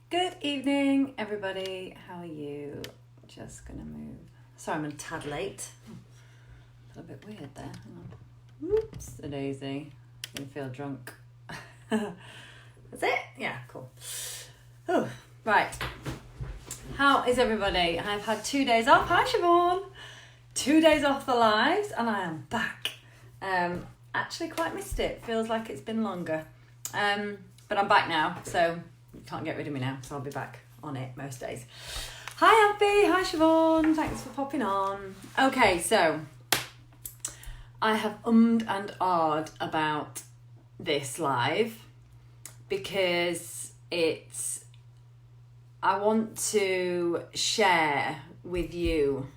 Good evening, everybody. How are you? Just gonna move. Sorry, I'm a tad late. A little bit weird there. Hang on. Oops, a daisy. I feel drunk. That's it? Yeah, cool. Oh, right. How is everybody? I've had 2 days off. Hi, Siobhan. 2 days off the lives, and I am back. Actually, quite missed it. Feels like it's been longer. But I'm back now, so you can't get rid of me now, so I'll be back on it most days. Hi, Abby. Hi, Siobhan. Thanks for popping on. Okay, so I have ummed and ahed about this live because I want to share with you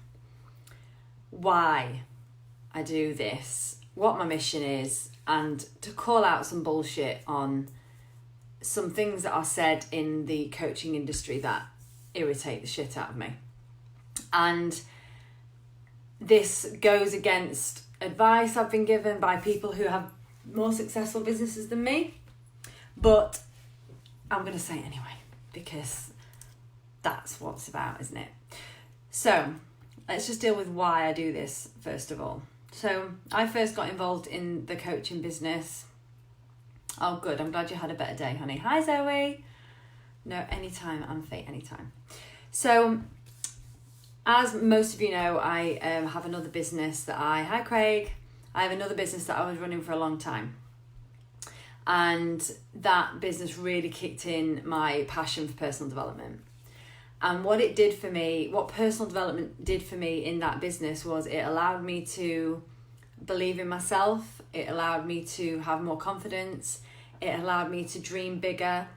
why I do this, what my mission is, and to call out some bullshit on some things that are said in the coaching industry that irritate the shit out of me. And this goes against advice I've been given by people who have more successful businesses than me, but I'm going to say it anyway because that's what it's about, isn't it? So let's just deal with why I do this first of all. So I first got involved in the coaching business. Oh, good. I'm glad you had a better day, honey. Hi, Zoe. No, anytime. I'm fate, anytime. So, as most of you know, I have another business Hi, Craig. I have another business that I was running for a long time. And that business really kicked in my passion for personal development. And what it did for me, what personal development did for me in that business was it allowed me to believe in myself. It allowed me to have more confidence. It allowed me to dream bigger,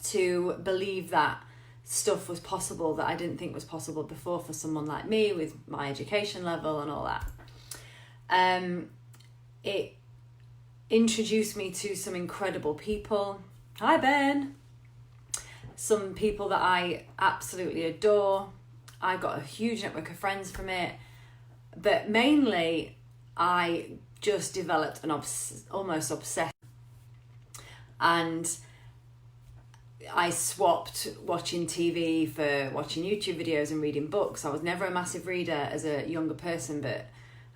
to believe that stuff was possible that I didn't think was possible before for someone like me with my education level and all that. It introduced me to some incredible people. Hi, Ben. Some people that I absolutely adore. I got a huge network of friends from it. But mainly, I just developed an almost obsession. And I swapped watching TV for watching YouTube videos and reading books. I was never a massive reader as a younger person, but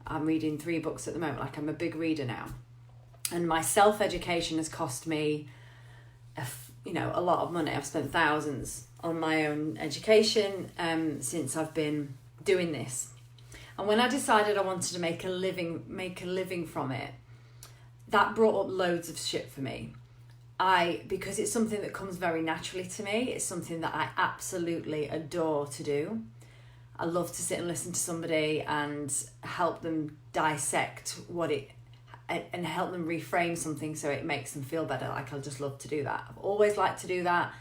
I'm reading 3 books at the moment. Like, I'm a big reader now. And my self-education has cost me a lot of money. I've spent thousands on my own education since I've been doing this. And when I decided I wanted to make a living from it, that brought up loads of shit for me. Because it's something that comes very naturally to me. It's something that I absolutely adore to do. I love to sit and listen to somebody and help them dissect and help them reframe something so it makes them feel better. Like, I just love to do that. I've always liked to do that.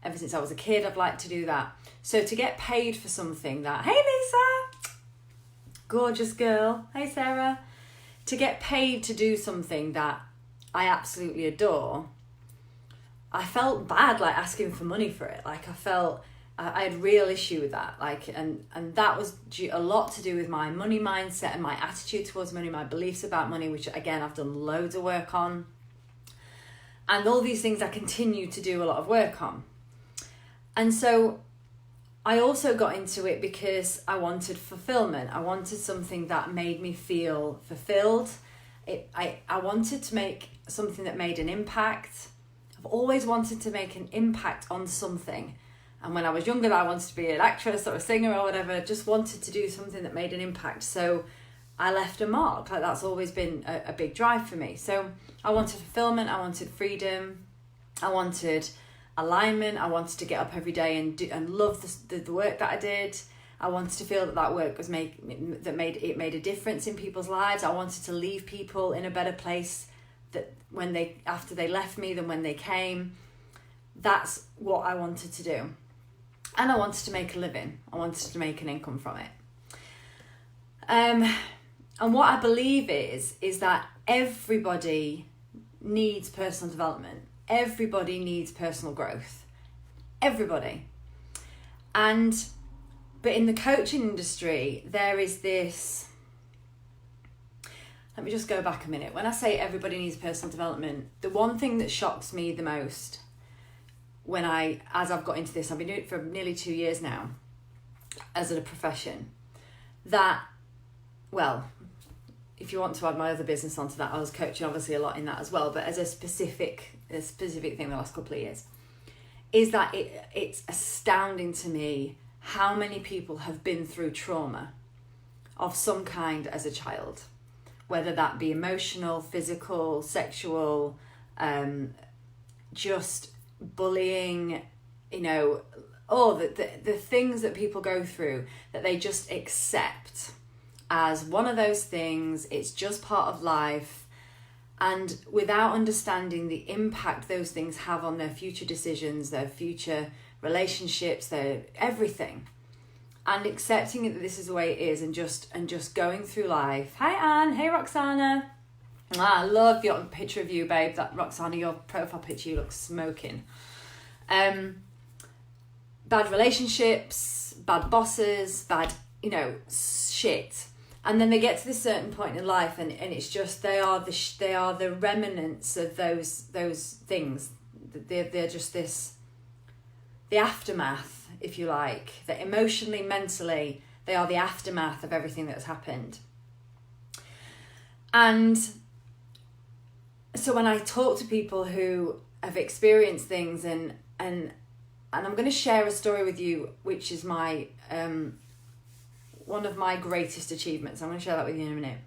Ever since I was a kid, I've liked to do that. So to get paid for something that, hey Lisa, gorgeous girl, hey Sarah, to get paid to do something that I absolutely adore, I felt bad, like, asking for money for it. Like, I had real issue with that. Like, and that was a lot to do with my money mindset and my attitude towards money, my beliefs about money, which again, I've done loads of work on. And all these things I continue to do a lot of work on. And so I also got into it because I wanted fulfillment. I wanted something that made me feel fulfilled. I wanted to make something that made an impact. I've always wanted to make an impact on something. And when I was younger, I wanted to be an actress or a singer or whatever. Just wanted to do something that made an impact. So I left a mark. Like, that's always been a big drive for me. So I wanted fulfillment. I wanted freedom. I wanted alignment. I wanted to get up every day and love the work that I did. I wanted to feel that work was made a difference in people's lives. I wanted to leave people in a better place after they left me than when they came. That's what I wanted to do. And I wanted to make a living. I wanted to make an income from it. And what I believe is that everybody needs personal development. Everybody needs personal growth. Everybody. But in the coaching industry, there is this... Let me just go back a minute. When I say everybody needs personal development, the one thing that shocks me the most as I've got into this, I've been doing it for nearly 2 years now as a profession, that, well, if you want to add my other business onto that, I was coaching obviously a lot in that as well, but as a specific thing the last couple of years, is that it's astounding to me how many people have been through trauma of some kind as a child, whether that be emotional, physical, sexual, just bullying, all the things that people go through that they just accept as one of those things. It's just part of life, and without understanding the impact those things have on their future decisions, their future relationships, their everything, and accepting it that this is the way it is, and just going through life. Hi Anne, hey Roxana. I love your picture of you, babe. That Roxana, your profile picture, you look smoking. Bad relationships, bad bosses, bad, shit. And then they get to this certain point in life, and it's just they are the remnants of those things. They're just the aftermath, if you like. That emotionally, mentally, they are the aftermath of everything that's happened. And so when I talk to people who have experienced things, and I'm going to share a story with you, which is my one of my greatest achievements. I'm going to share that with you in a minute.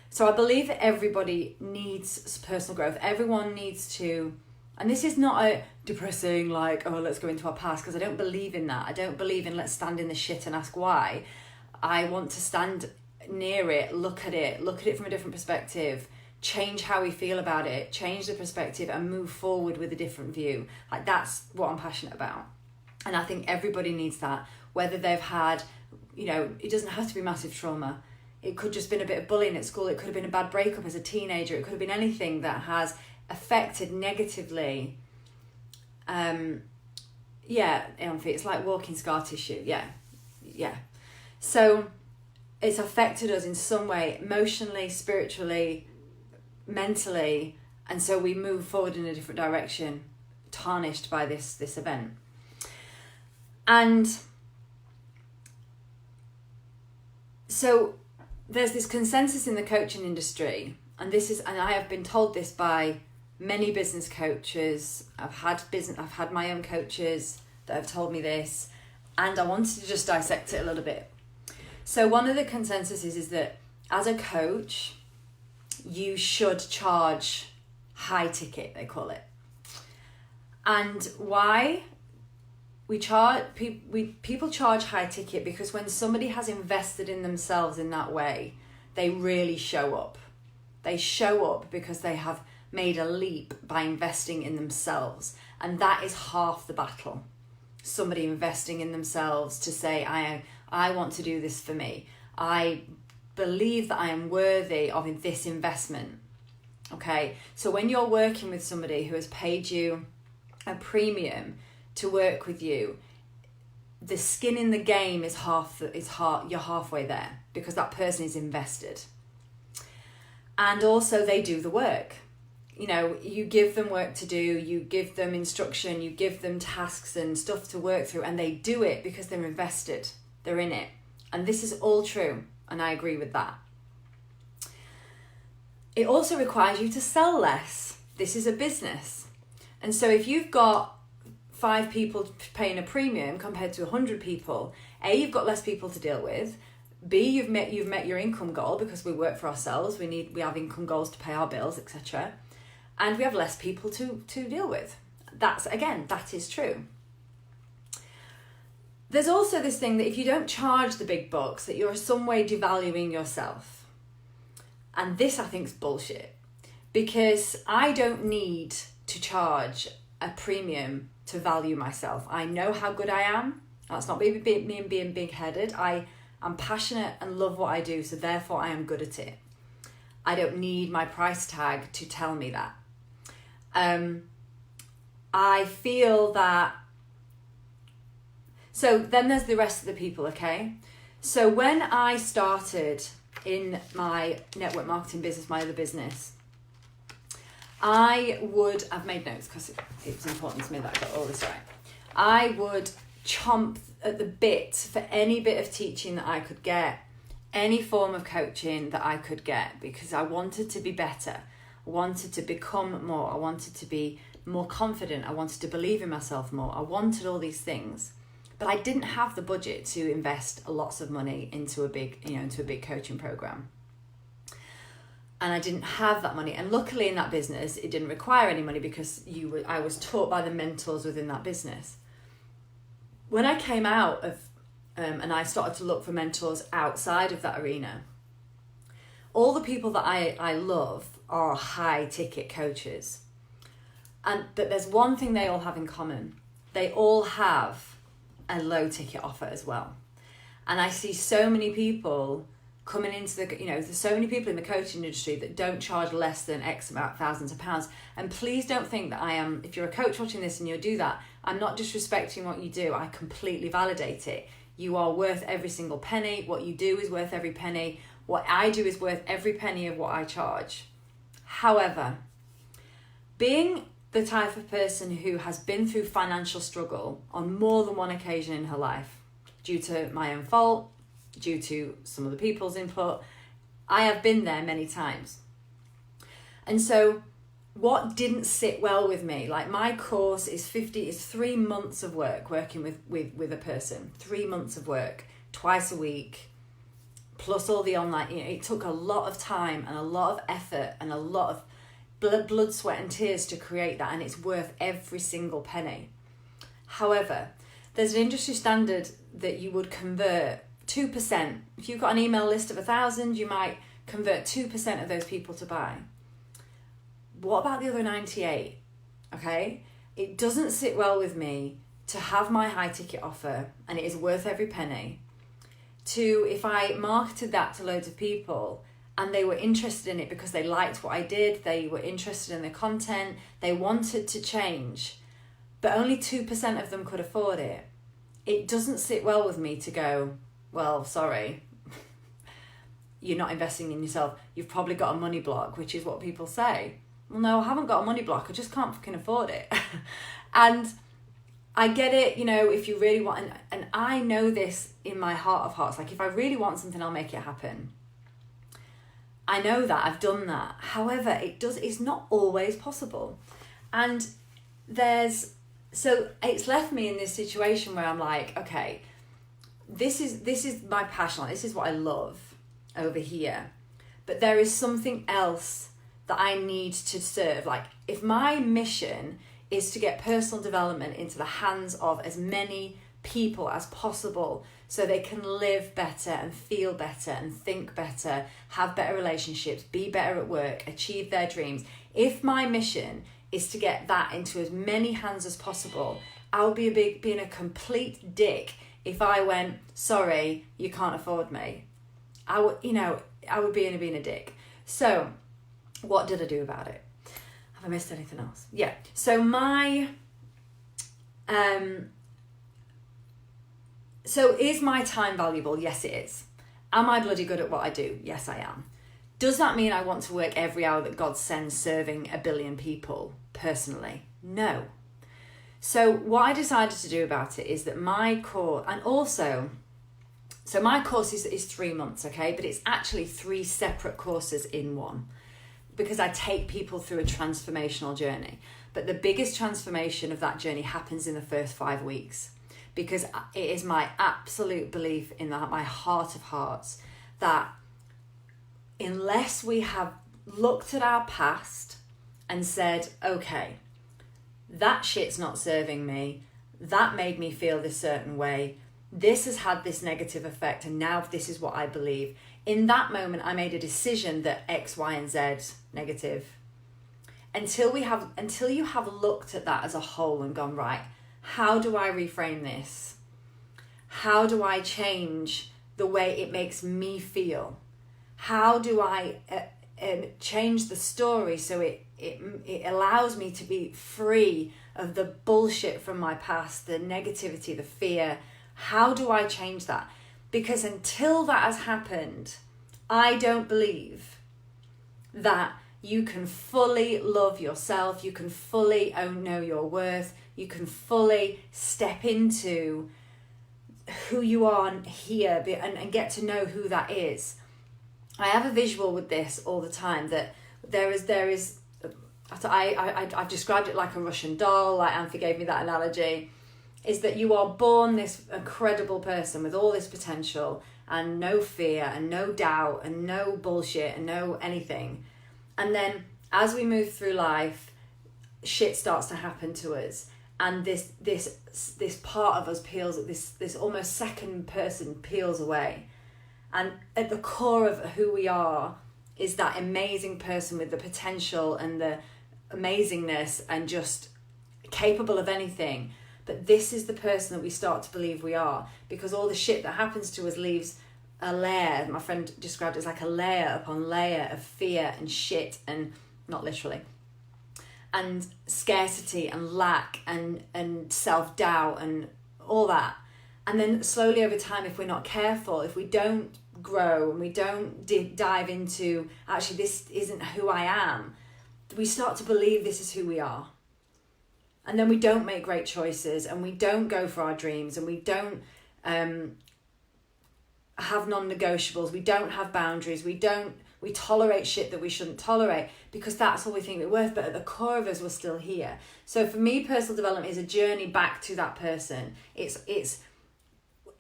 So I believe that everybody needs personal growth. Everyone needs to, and this is not a depressing, like, oh, let's go into our past, because I don't believe in that. I don't believe in let's stand in the shit and ask why. I want to stand near it, look at it from a different perspective, change how we feel about it, change the perspective, and move forward with a different view. Like, that's what I'm passionate about. And I think everybody needs that, whether they've had, it doesn't have to be massive trauma. It could just been a bit of bullying at school. It could have been a bad breakup as a teenager. It could have been anything that has affected negatively. It's like walking scar tissue. Yeah. So it's affected us in some way, emotionally, spiritually, mentally, and so we move forward in a different direction, tarnished by this event. And so there's this consensus in the coaching industry, and I have been told this by many business coaches. I've had my own coaches that have told me this, and I wanted to just dissect it a little bit. So one of the consensuses is that as a coach, you should charge high ticket, they call it. And why? People charge high ticket because when somebody has invested in themselves in that way, they really show up. They show up because they have made a leap by investing in themselves. And that is half the battle. Somebody investing in themselves to say, I want to do this for me. I believe that I am worthy of this investment. Okay, so when you're working with somebody who has paid you a premium to work with you, the skin in the game is you're halfway there, because that person is invested. And also they do the work. You give them work to do, you give them instruction, you give them tasks and stuff to work through, and they do it because they're invested. They're in it. And this is all true, and I agree with that. It also requires you to sell less. This is a business. And so if you've got 5 people paying a premium compared to 100 people, A, you've got less people to deal with. B, you've met your income goal, because we work for ourselves. We have income goals to pay our bills, etc. And we have less people to deal with. That is true. There's also this thing that if you don't charge the big bucks, that you're some way devaluing yourself. And this, I think, is bullshit. Because I don't need to charge a premium to value myself. I know how good I am. That's not me being big-headed. I am passionate and love what I do, so therefore I am good at it. I don't need my price tag to tell me that. I feel that. So then there's the rest of the people, okay? So when I started in my network marketing business, my other business, I've made notes because it's important to me that I got all this right. I would chomp at the bit for any bit of teaching that I could get, any form of coaching that I could get, because I wanted to be better. I wanted to become more. I wanted to be more confident. I wanted to believe in myself more. I wanted all these things, but I didn't have the budget to invest lots of money into a big coaching program. And I didn't have that money. And luckily in that business, it didn't require any money because I was taught by the mentors within that business. When I came out of, and I started to look for mentors outside of that arena, all the people that I love are high ticket coaches. But there's one thing they all have in common. They all have a low ticket offer as well. And I see so many people coming into there's so many people in the coaching industry that don't charge less than X amount, thousands of pounds. And please don't think that I am, if you're a coach watching this and you do that, I'm not disrespecting what you do. I completely validate it. You are worth every single penny. What you do is worth every penny. What I do is worth every penny of what I charge. However, being the type of person who has been through financial struggle on more than one occasion in her life, due to my own fault, due to some other people's input, I have been there many times. And so what didn't sit well with me, like my course is 3 months of work working with a person, 3 months of work, twice a week, plus all the online, it took a lot of time and a lot of effort and a lot of blood, sweat and tears to create that, and it's worth every single penny. However, there's an industry standard that you would convert 2%. If you've got an email list of 1,000, you might convert 2% of those people to buy. What about the other 98? Okay, it doesn't sit well with me to have my high ticket offer, and it is worth every penny, to if I marketed that to loads of people and they were interested in it because they liked what I did, they were interested in the content, they wanted to change, but only 2% of them could afford it. It doesn't sit well with me to go, well, sorry, you're not investing in yourself. You've probably got a money block, which is what people say. Well, no, I haven't got a money block. I just can't fucking afford it. And I get it, if you really want, and I know this in my heart of hearts, like if I really want something, I'll make it happen. I know that, I've done that. However, it's not always possible. And so it's left me in this situation where I'm like, okay, this is my passion, this is what I love over here, but there is something else that I need to serve. Like if my mission is to get personal development into the hands of as many people as possible so they can live better and feel better and think better, have better relationships, be better at work, achieve their dreams. If my mission is to get that into as many hands as possible, I would be being a complete dick if I went, sorry, you can't afford me. I would being a dick. So what did I do about it? Have I missed anything else? Yeah. So so is my time valuable? Yes, it is. Am I bloody good at what I do? Yes, I am. Does that mean I want to work every hour that God sends serving 1 billion people personally? No. So what I decided to do about it is that my course, and also, so my course is 3 months, okay? But it's actually 3 separate courses in one, because I take people through a transformational journey. But the biggest transformation of that journey happens in the first 5 weeks, because it is my absolute belief in my heart of hearts that unless we have looked at our past and said, okay, that shit's not serving me, that made me feel this certain way, this has had this negative effect, and now this is what I believe. In that moment, I made a decision that X, Y, and Z negative. Until you have looked at that as a whole and gone, right, how do I reframe this? How do I change the way it makes me feel? How do I change the story so it allows me to be free of the bullshit from my past, the negativity, the fear? How do I change that? Because until that has happened, I don't believe that you can fully love yourself, you can fully know your worth, you can fully step into who you are here and get to know who that is. I have a visual with this all the time, that there is I've described it like a Russian doll, like Anthony gave me that analogy, is that you are born this incredible person with all this potential and no fear and no doubt and no bullshit and no anything. And then as we move through life, shit starts to happen to us. And this part of us peels, this almost second person peels away. And at the core of who we are is that amazing person with the potential and the amazingness and just capable of anything. But this is the person that we start to believe we are, because all the shit that happens to us leaves a layer. My friend described it as like a layer upon layer of fear and shit, and not literally, and scarcity and lack and self-doubt and all that. And then slowly over time, if we're not careful, if we don't grow and we don't dive into, actually this isn't who I am, we start to believe this is who we are. And then we don't make great choices, and we don't go for our dreams, and we don't have non-negotiables, we don't have boundaries, we tolerate shit that we shouldn't tolerate because that's all we think we're worth, but at the core of us, we're still here. So for me, personal development is a journey back to that person. It's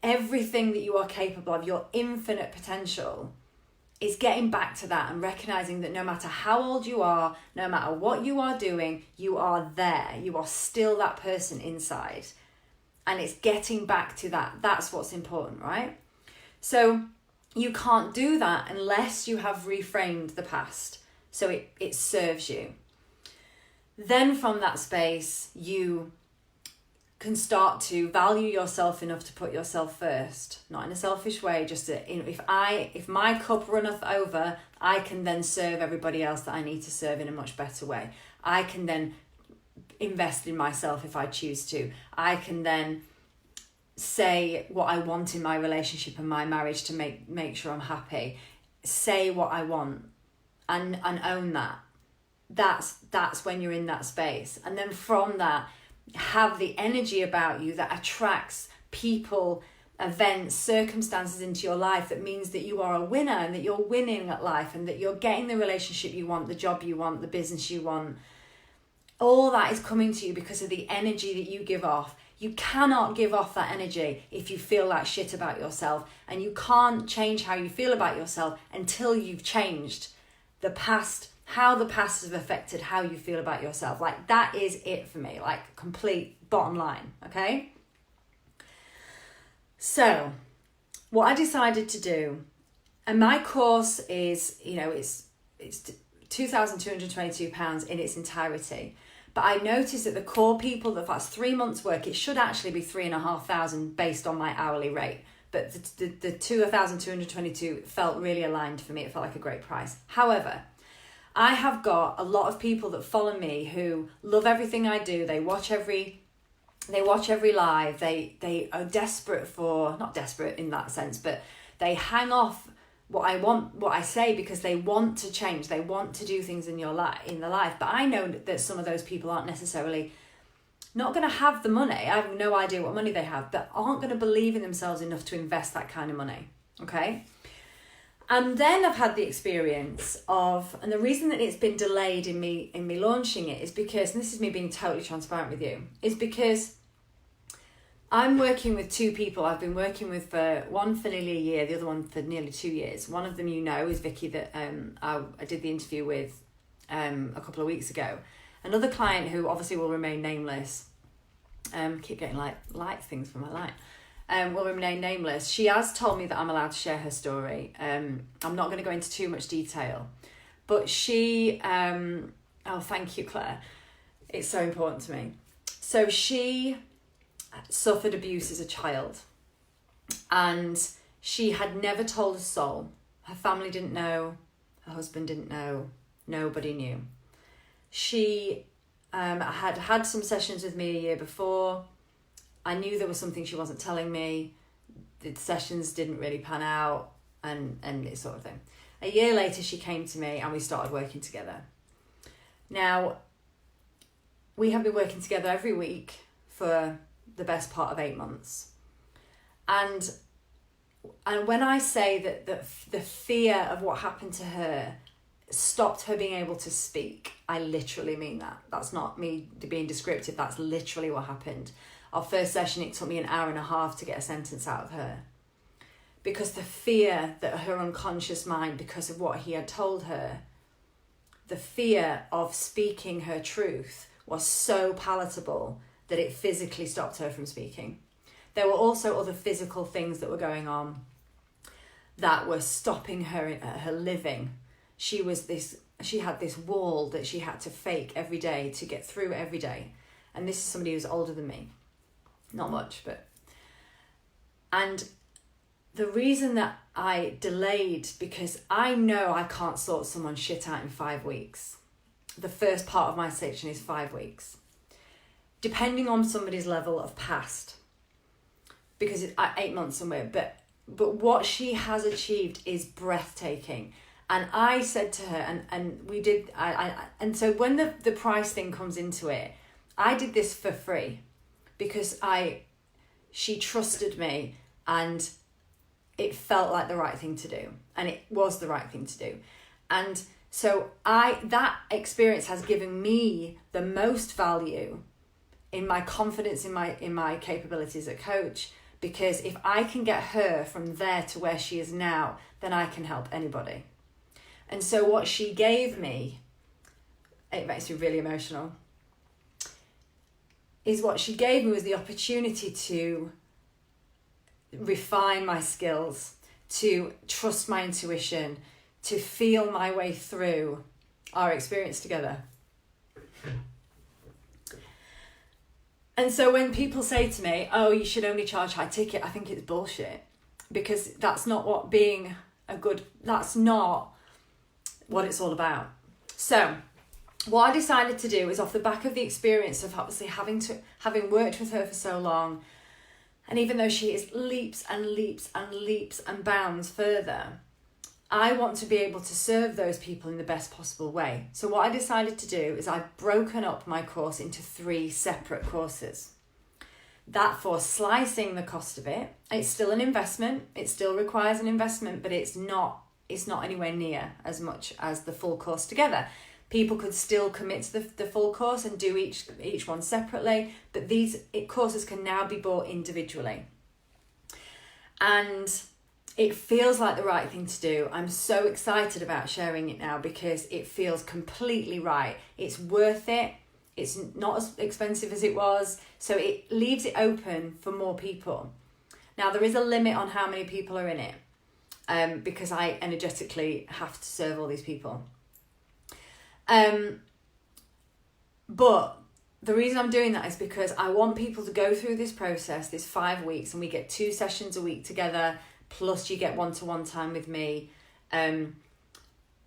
everything that you are capable of, your infinite potential, is getting back to that and recognizing that no matter how old you are, no matter what you are doing, you are there. You are still that person inside. And it's getting back to that. That's what's important, right? So you can't do that unless you have reframed the past so it serves you. Then from that space, you can start to value yourself enough to put yourself first, not in a selfish way, just if my cup runneth over, I can then serve everybody else that I need to serve in a much better way. I can then invest in myself if I choose to. I can then say what I want in my relationship and my marriage to make sure I'm happy. Say what I want and own that. That's when you're in that space. And then from that, have the energy about you that attracts people, events, circumstances into your life that means that you are a winner and that you're winning at life and that you're getting the relationship you want, the job you want, the business you want. All that is coming to you because of the energy that you give off. You cannot give off that energy if you feel like shit about yourself, and you can't change how you feel about yourself until you've changed the past, how the past has affected how you feel about yourself. Like, that is it for me, like complete bottom line, okay? So what I decided to do, and my course is, it's £2,222 in its entirety. But I noticed that the core people, if that's 3 months work, it should actually be 3,500 based on my hourly rate. But the 2,222 felt really aligned for me. It felt like a great price. However, I have got a lot of people that follow me who love everything I do. They watch every live. They are desperate for, not desperate in that sense, but they hang off what I say because they want to change. They want to do things in their life. But I know that some of those people aren't necessarily not going to have the money. I have no idea what money they have, but aren't going to believe in themselves enough to invest that kind of money. Okay. And then I've had the experience of, and the reason that it's been delayed in me launching it is because, and this is me being totally transparent with you, is because I'm working with two people. I've been working with one for nearly a year, the other one for nearly 2 years. One of them is Vicky that I did the interview with a couple of weeks ago. Another client who obviously will remain nameless, keep getting like things from my line, will remain nameless. She has told me that I'm allowed to share her story. I'm not going to go into too much detail, but she, thank you, Claire. It's so important to me. So she suffered abuse as a child, and she had never told a soul. Her family didn't know, her husband didn't know, nobody knew. She had some sessions with me a year before. I knew there was something she wasn't telling me. The sessions didn't really pan out, and this sort of thing. A year later, she came to me and we started working together. Now, we have been working together every week for the best part of 8 months. And when I say that the fear of what happened to her stopped her being able to speak, I literally mean that. That's not me being descriptive. That's literally what happened. Our first session, it took me an hour and a half to get a sentence out of her. Because the fear that her unconscious mind, because of what he had told her, the fear of speaking her truth was so palatable that it physically stopped her from speaking. There were also other physical things that were going on that were stopping her living. She had this wall that she had to fake every day to get through every day. And this is somebody who's older than me. Not much, but... And the reason that I delayed, because I know I can't sort someone's shit out in 5 weeks. The first part of my section is 5 weeks. Depending on somebody's level of past. Because it's 8 months somewhere. But what she has achieved is breathtaking. And I said to her, and we did, and so when the price thing comes into it, I did this for free. Because she trusted me and it felt like the right thing to do. And it was the right thing to do. And so that experience has given me the most value in my confidence in my capabilities as a coach, because if I can get her from there to where she is now, then I can help anybody. And so what she gave me, it makes me really emotional, is what she gave me was the opportunity to refine my skills, to trust my intuition, to feel my way through our experience together. And so when people say to me, oh, you should only charge high ticket, I think it's bullshit. Because that's not what that's not what it's all about. So what I decided to do is, off the back of the experience of obviously having worked with her for so long, and even though she is leaps and leaps and leaps and bounds further, I want to be able to serve those people in the best possible way. So what I decided to do is I've broken up my course into 3 separate courses. That for slicing the cost of it, it's still an investment. It still requires an investment, but it's not anywhere near as much as the full course together. People could still commit to the full course and do each one separately, but these courses can now be bought individually. And it feels like the right thing to do. I'm so excited about sharing it now because it feels completely right. It's worth it. It's not as expensive as it was, so it leaves it open for more people. Now, there is a limit on how many people are in it, because I energetically have to serve all these people. But the reason I'm doing that is because I want people to go through this process, this 5 weeks, and we get 2 sessions a week together, plus you get one-to-one time with me.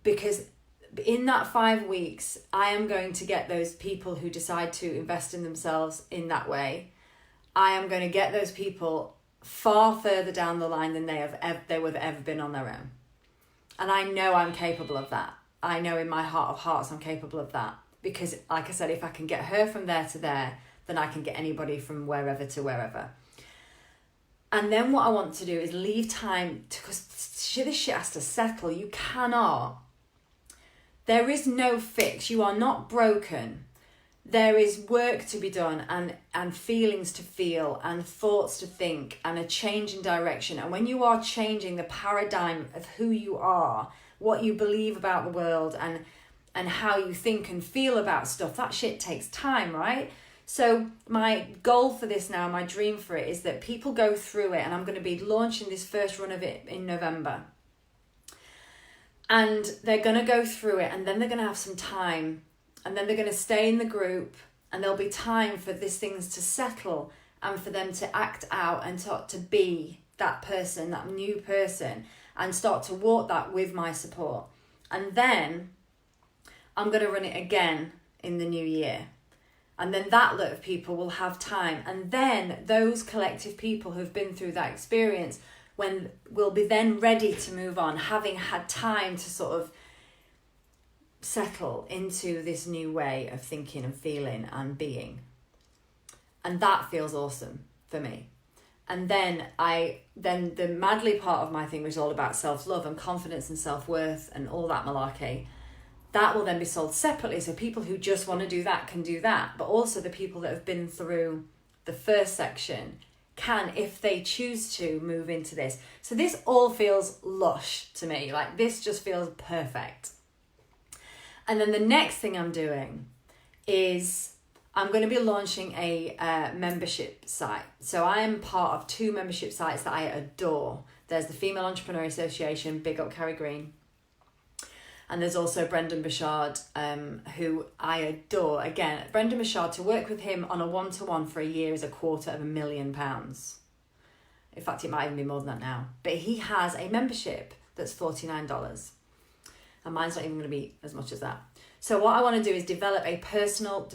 Because in that 5 weeks, I am going to get those people who decide to invest in themselves in that way. I am going to get those people far further down the line than they would have ever been on their own. And I know I'm capable of that. I know in my heart of hearts I'm capable of that. Because, like I said, if I can get her from there to there, then I can get anybody from wherever to wherever. And then what I want to do is leave time, because this shit has to settle. You cannot. There is no fix. You are not broken. There is work to be done and feelings to feel and thoughts to think and a change in direction. And when you are changing the paradigm of who you are, what you believe about the world and how you think and feel about stuff, that shit takes time, right? So my goal for this now, my dream for it, is that people go through it, and I'm going to be launching this first run of it in November. And they're going to go through it, and then they're going to have some time, and then they're going to stay in the group, and there'll be time for these things to settle and for them to act out and start to be that person, that new person, and start to walk that with my support. And then I'm going to run it again in the new year. And then that lot of people will have time. And then those collective people who've been through that experience when we'll be then ready to move on, having had time to sort of settle into this new way of thinking and feeling and being. And that feels awesome for me. And then the madly part of my thing, which is all about self-love and confidence and self-worth and all that malarkey, that will then be sold separately. So people who just want to do that can do that. But also the people that have been through the first section can, if they choose to, move into this. So this all feels lush to me. Like, this just feels perfect. And then the next thing I'm doing is I'm going to be launching a membership site. So I am part of 2 membership sites that I adore. There's the Female Entrepreneur Association, big up Carrie Green. And there's also Brendan Burchard, who I adore. Again, Brendan Burchard, to work with him on a one-to-one for a year is £250,000. In fact, it might even be more than that now. But he has a membership that's $49. And mine's not even going to be as much as that. So what I want to do is develop a personal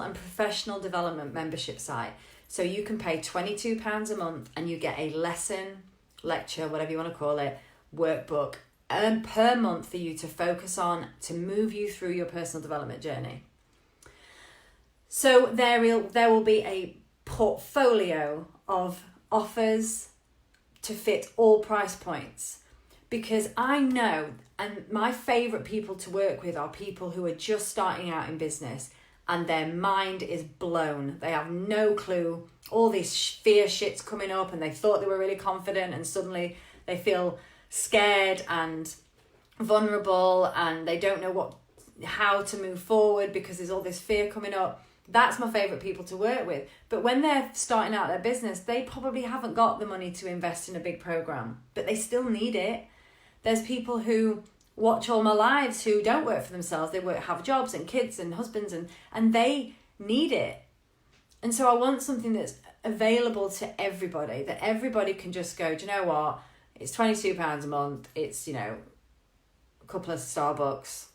and professional development membership site. So you can pay £22 a month and you get a lesson, lecture, whatever you want to call it, workbook, per month for you to focus on, to move you through your personal development journey. So there will be a portfolio of offers to fit all price points, because I know, and my favourite people to work with are people who are just starting out in business and their mind is blown. They have no clue. All this fear shit's coming up and they thought they were really confident and suddenly they feel scared and vulnerable and they don't know how to move forward because there's all this fear coming up. That's my favourite people to work with. But when they're starting out their business, they probably haven't got the money to invest in a big program, but they still need it. There's people who watch All My Lives who don't work for themselves. They have jobs and kids and husbands and they need it. And so I want something that's available to everybody, that everybody can just go, do you know what? It's £22 a month. It's, a couple of Starbucks.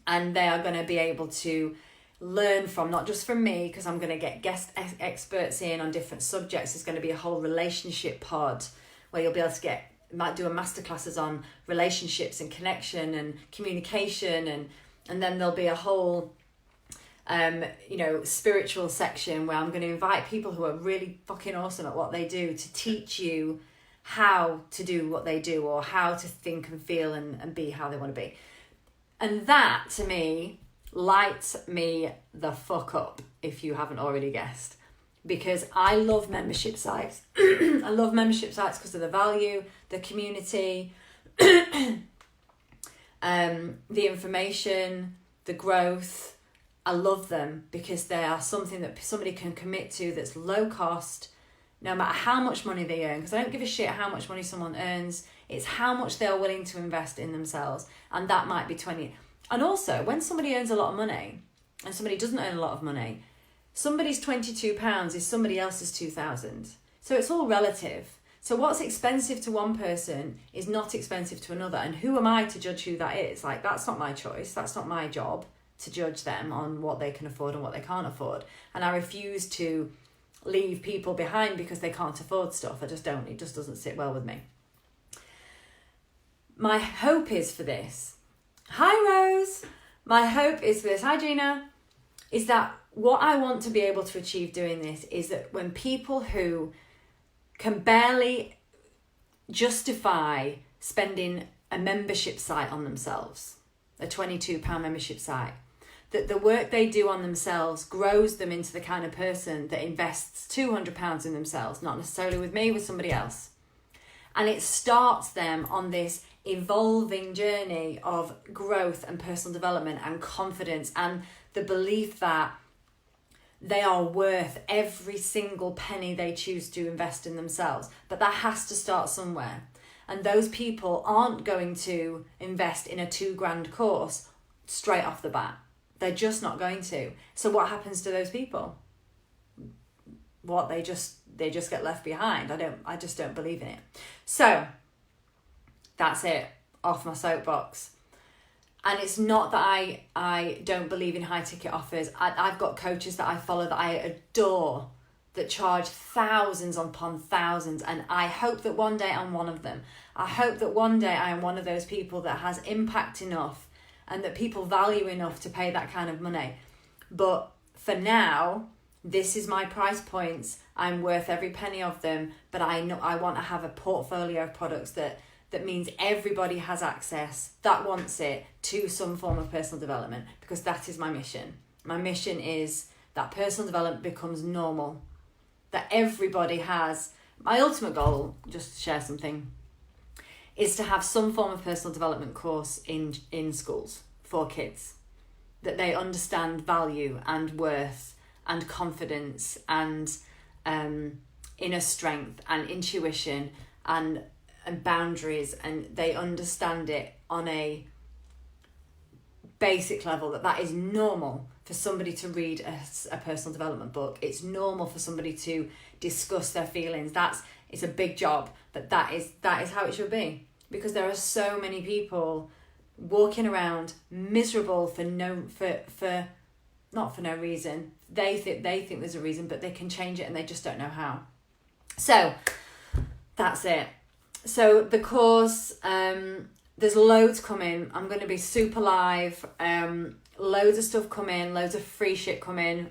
And they are going to be able to learn from, not just from me, because I'm going to get guest experts in on different subjects. There's going to be a whole relationship pod where you'll be able to might do a masterclasses on relationships and connection and communication. And then there'll be a whole, spiritual section where I'm going to invite people who are really fucking awesome at what they do to teach you how to do what they do, or how to think and feel and be how they want to be. And that, to me, lights me the fuck up, if you haven't already guessed. Because I love membership sites. I love membership sites because of the value, the community, the information, the growth. I love them because they are something that somebody can commit to that's low cost, no matter how much money they earn, because I don't give a shit how much money someone earns. It's how much they're willing to invest in themselves. And that might be 20. And also, when somebody earns a lot of money and somebody doesn't earn a lot of money, somebody's £22 is somebody else's 2,000. So it's all relative. So what's expensive to one person is not expensive to another. And who am I to judge who that is? Like, that's not my choice. That's not my job to judge them on what they can afford and what they can't afford. And I refuse to leave people behind because they can't afford stuff. I just don't. It just doesn't sit well with me. My hope is for this. Hi, Rose. My hope is for this. Hi, Gina. Is that what I want to be able to achieve doing this is that when people who can barely justify spending a membership site on themselves, a £22 membership site, that the work they do on themselves grows them into the kind of person that invests £200 in themselves, not necessarily with me, with somebody else. And it starts them on this evolving journey of growth and personal development and confidence and the belief that they are worth every single penny they choose to invest in themselves. But that has to start somewhere. And those people aren't going to invest in a $2,000 course straight off the bat. They're just not going to. So what happens to those people? What, they just get left behind? I just don't believe in it. So that's it. Off my soapbox. And it's not that I don't believe in high ticket offers. I've got coaches that I follow that I adore that charge thousands upon thousands, and I hope that one day I'm one of them. I hope that one day I am one of those people that has impact enough and that people value enough to pay that kind of money. But for now, this is my price points. I'm worth every penny of them, but I know I want to have a portfolio of products that means everybody has access that wants it to some form of personal development, because that is my mission. My mission is that personal development becomes normal, that everybody has. My ultimate goal, just to share something, is to have some form of personal development course in schools for kids, that they understand value and worth and confidence and inner strength and intuition and boundaries, and they understand it on a basic level, that is normal for somebody to read a personal development book. It's normal for somebody to discuss their feelings. It's a big job, but that is how it should be, because there are so many people walking around miserable for not for no reason. They think there's a reason, but they can change it and they just don't know how. So that's it. So the course, there's loads coming. I'm going to be super live. Loads of stuff coming, loads of free shit coming.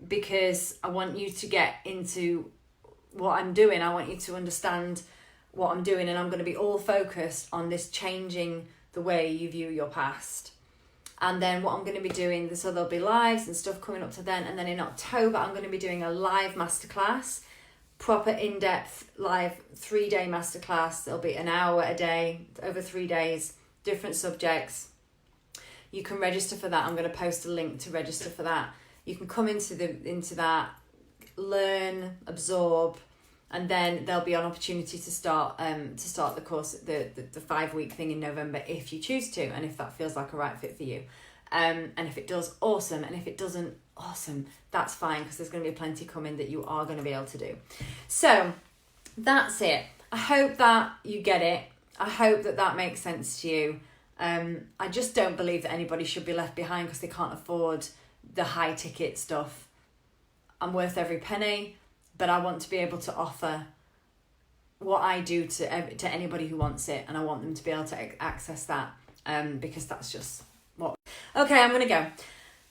Because I want you to get into what I'm doing. I want you to understand what I'm doing, and I'm going to be all focused on this changing the way you view your past. And then what I'm going to be doing, so there'll be lives and stuff coming up to then, and then in October I'm going to be doing a live masterclass, proper in-depth live 3-day masterclass. There'll be an hour a day over 3 days, different subjects. You can register for that. I'm going to post a link to register for that. You can come into that, learn, absorb, and then there'll be an opportunity to start the course, the 5-week thing in November if you choose to, and if that feels like a right fit for you. And if it does, awesome. And if it doesn't, awesome. That's fine, because there's going to be plenty coming that you are going to be able to do. So that's it. I hope that you get it. I hope that makes sense to you. I just don't believe that anybody should be left behind because they can't afford the high ticket stuff. I'm worth every penny, but I want to be able to offer what I do to anybody who wants it, and I want them to be able to access that, because that's just what. Okay, I'm gonna go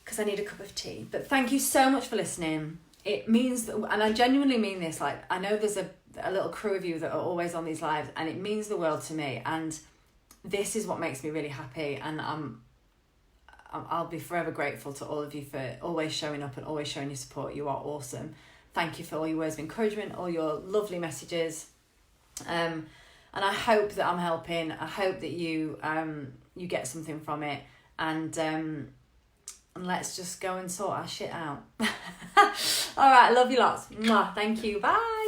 because I need a cup of tea. But thank you so much for listening. It means that, and I genuinely mean this. Like, I know there's a little crew of you that are always on these lives, and it means the world to me. And this is what makes me really happy, and I'll be forever grateful to all of you for always showing up and always showing your support. You are awesome. Thank you for all your words of encouragement, all your lovely messages. And I hope that I'm helping. I hope that you get something from it. And let's just go and sort our shit out. All right, I love you lots. Mwah. Thank you. Bye.